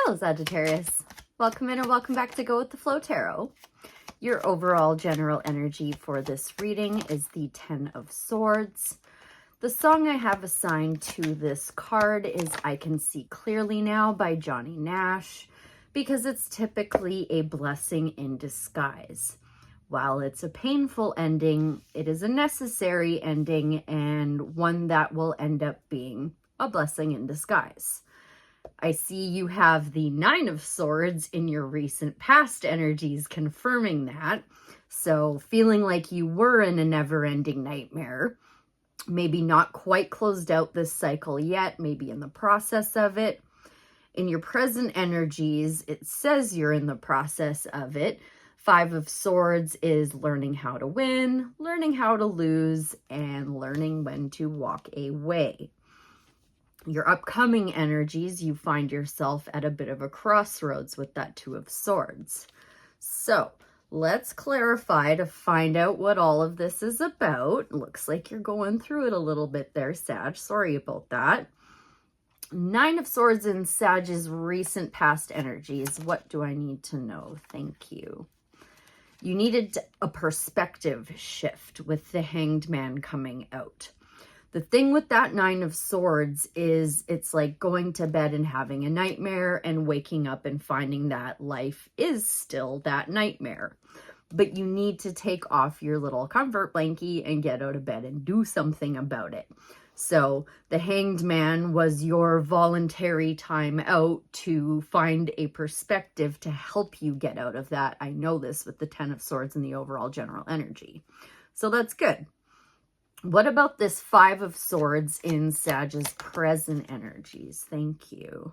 Hello, Sagittarius. Welcome in and welcome back to Go with the Flow Tarot. Your overall general energy for this reading is the Ten of Swords. The song I have assigned to this card is I Can See Clearly Now by Johnny Nash, because it's typically a blessing in disguise. While it's a painful ending, it is a necessary ending and one that will end up being a blessing in disguise. I see you have the Nine of Swords in your recent past energies confirming that. So feeling like you were in a never-ending nightmare, maybe not quite closed out this cycle yet, maybe in the process of it. In your present energies, it says you're in the process of it. Five of Swords is learning how to win, learning how to lose, and learning when to walk away. Your upcoming energies, you find yourself at a bit of a crossroads with that Two of Swords. So let's clarify to find out what all of this is about. Looks like you're going through it a little bit there, Sag. Sorry about that. Nine of Swords in Sag's recent past energies. What do I need to know? Thank you. You needed a perspective shift with the Hanged Man coming out. The thing with that Nine of Swords is it's like going to bed and having a nightmare and waking up and finding that life is still that nightmare. But you need to take off your little comfort blankie and get out of bed and do something about it. So the Hanged Man was your voluntary time out to find a perspective to help you get out of that. I know this with the Ten of Swords and the overall general energy. So that's good. What about this Five of Swords in Sag's present energies? Thank you.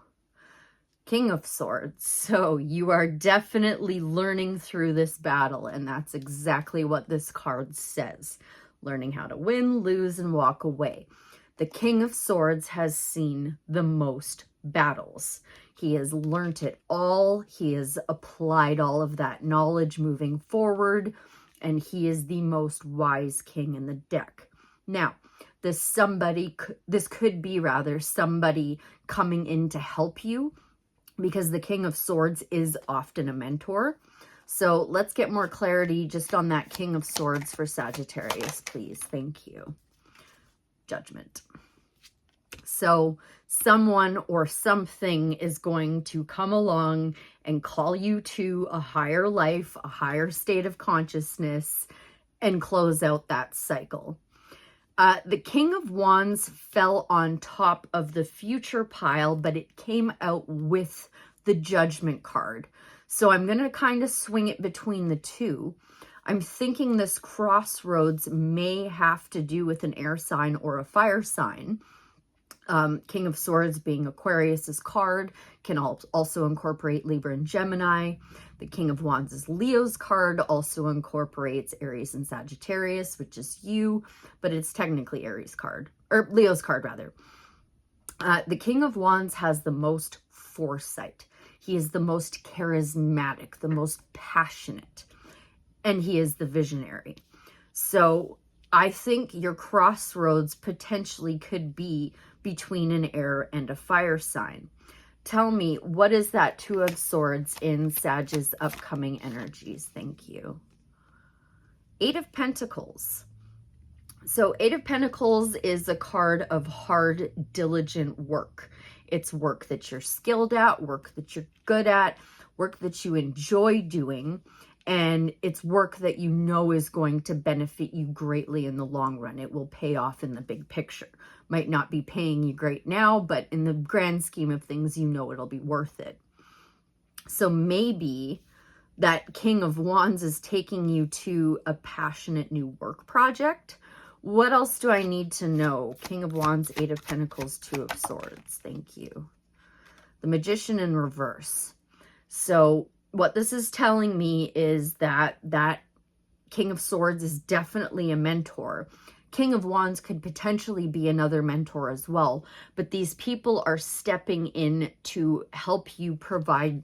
King of Swords. So you are definitely learning through this battle, and that's exactly what this card says. Learning how to win, lose, and walk away. The King of Swords has seen the most battles. He has learnt it all. He has applied all of that knowledge moving forward, and he is the most wise king in the deck. Now, this could be somebody coming in to help you, because the King of Swords is often a mentor. So let's get more clarity just on that King of Swords for Sagittarius, please. Thank you. Judgment. So someone or something is going to come along and call you to a higher life, a higher state of consciousness, and close out that cycle. The King of Wands fell on top of the future pile, but it came out with the Judgment card. So I'm going to kind of swing it between the two. I'm thinking this crossroads may have to do with an air sign or a fire sign. King of Swords being Aquarius's card can also incorporate Libra and Gemini. The King of Wands is Leo's card, also incorporates Aries and Sagittarius, which is you, but it's technically Aries card, or Leo's card rather. The King of Wands has the most foresight. He is the most charismatic, the most passionate, and he is the visionary. So I think your crossroads potentially could be between an air and a fire sign. Tell me, what is that Two of Swords in Sag's upcoming energies? Thank you. Eight of Pentacles. So Eight of Pentacles is a card of hard, diligent work. It's work that you're skilled at, work that you're good at, work that you enjoy doing. And it's work that you know is going to benefit you greatly in the long run. It will pay off in the big picture. Might not be paying you great now, but in the grand scheme of things, you know it'll be worth it. So maybe that King of Wands is taking you to a passionate new work project. What else do I need to know? King of Wands, Eight of Pentacles, Two of Swords. Thank you. The Magician in reverse. So what this is telling me is that King of Swords is definitely a mentor. King of Wands could potentially be another mentor as well, but these people are stepping in to help provide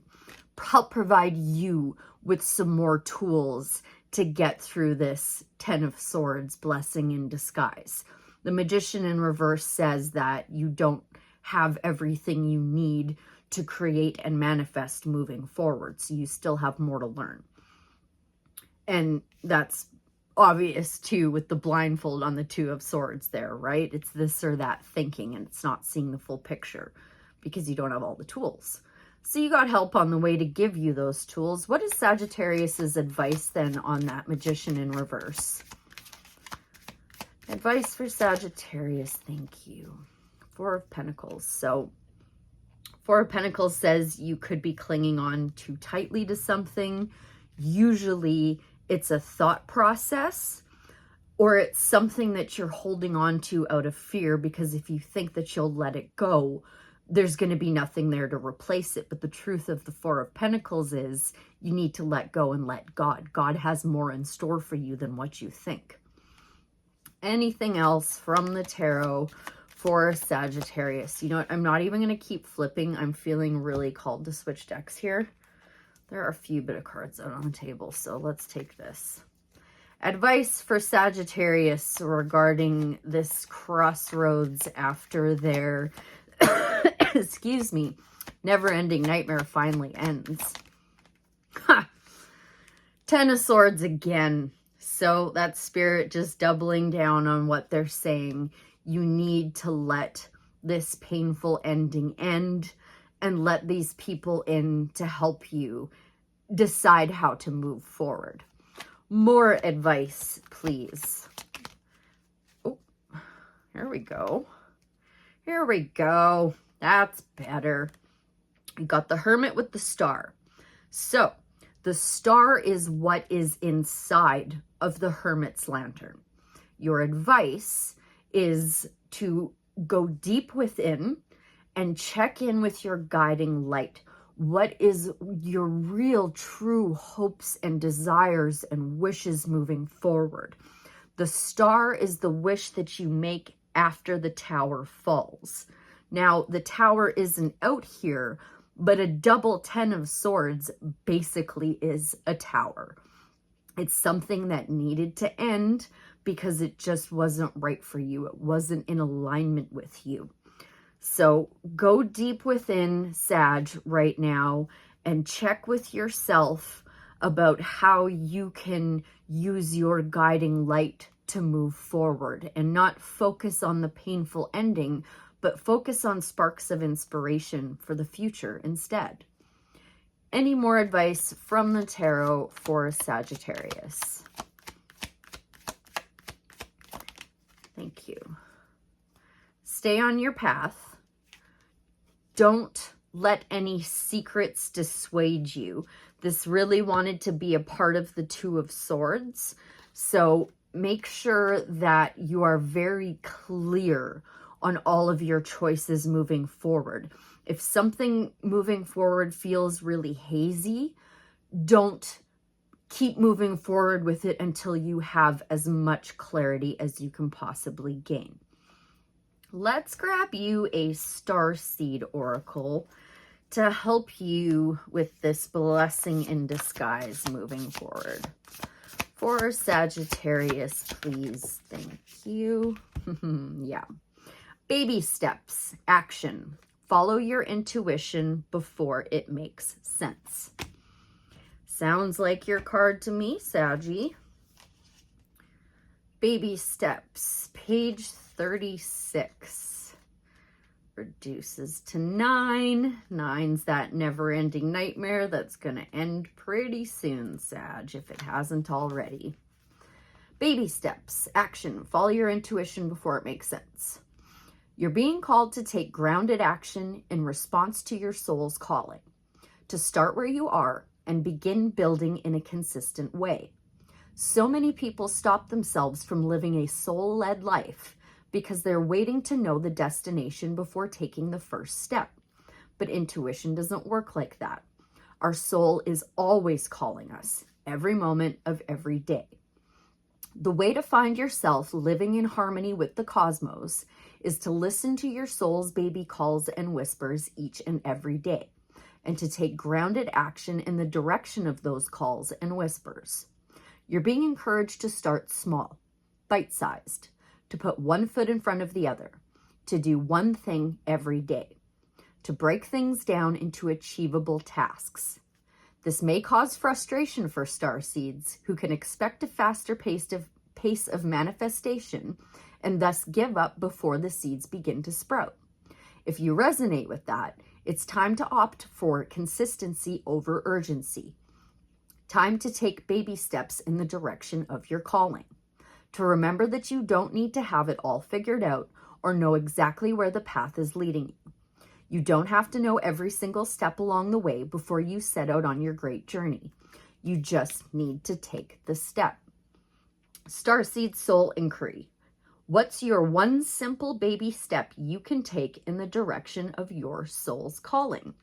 you with some more tools to get through this Ten of Swords blessing in disguise. The Magician in reverse says that you don't have everything you need to create and manifest moving forward. So you still have more to learn. And that's obvious too with the blindfold on the Two of Swords there, right? It's this or that thinking, and it's not seeing the full picture because you don't have all the tools. So you got help on the way to give you those tools. What is Sagittarius's advice then on that Magician in reverse? Advice for Sagittarius, thank you. Four of Pentacles. So Four of Pentacles says you could be clinging on too tightly to something. Usually it's a thought process, or it's something that you're holding on to out of fear, because if you think that you'll let it go, there's going to be nothing there to replace it. But the truth of the Four of Pentacles is you need to let go and let God. God has more in store for you than what you think. Anything else from the tarot for Sagittarius? You know what? I'm not even going to keep flipping. I'm feeling really called to switch decks here. There are a few bit of cards out on the table, so let's take this. Advice for Sagittarius regarding this crossroads after their, excuse me, never-ending nightmare finally ends. Ha! Ten of Swords again. So that Spirit just doubling down on what they're saying. You need to let this painful ending end and let these people in to help you decide how to move forward. More advice, please. Oh, here we go. Here we go. That's better. You got the Hermit with the Star. So the star is what is inside of the Hermit's lantern. Your advice is to go deep within and check in with your guiding light. What is your real true hopes and desires and wishes moving forward? The star is the wish that you make after the tower falls. Now, the tower isn't out here, but a double 10 of Swords basically is a tower. It's something that needed to end because it just wasn't right for you. It wasn't in alignment with you. So go deep within, Sag, right now and check with yourself about how you can use your guiding light to move forward and not focus on the painful ending, but focus on sparks of inspiration for the future instead. Any more advice from the tarot for Sagittarius? Thank you. Stay on your path. Don't let any secrets dissuade you. This really wanted to be a part of the Two of Swords. So make sure that you are very clear on all of your choices moving forward. If something moving forward feels really hazy, don't keep moving forward with it until you have as much clarity as you can possibly gain. Let's grab you a Starseed Oracle to help you with this blessing in disguise moving forward. For Sagittarius, please. Thank you. Yeah. Baby steps. Action. Follow your intuition before it makes sense. Sounds like your card to me, Saggy. Baby steps. Page 36. Reduces to 9. 9's that never-ending nightmare that's going to end pretty soon, Sag, if it hasn't already. Baby steps. Action. Follow your intuition before it makes sense. You're being called to take grounded action in response to your soul's calling, to start where you are and begin building in a consistent way. So many people stop themselves from living a soul-led life because they're waiting to know the destination before taking the first step. But intuition doesn't work like that. Our soul is always calling us, every moment of every day. The way to find yourself living in harmony with the cosmos is to listen to your soul's baby calls and whispers each and every day, and to take grounded action in the direction of those calls and whispers. You're being encouraged to start small, bite-sized, to put one foot in front of the other, to do one thing every day. to break things down into achievable tasks. This may cause frustration for starseeds who can expect a faster pace of manifestation and thus give up before the seeds begin to sprout. If you resonate with that, it's time to opt for consistency over urgency. Time to take baby steps in the direction of your calling. To remember that you don't need to have it all figured out or know exactly where the path is leading you. You don't have to know every single step along the way before you set out on your great journey. You just need to take the step. Starseed Soul Inquiry. What's your one simple baby step you can take in the direction of your soul's calling?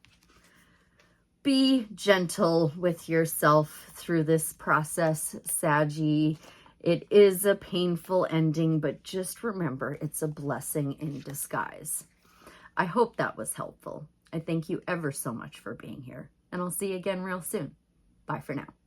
Be gentle with yourself through this process, Saggy. It is a painful ending, but just remember it's a blessing in disguise. I hope that was helpful. I thank you ever so much for being here, and I'll see you again real soon. Bye for now.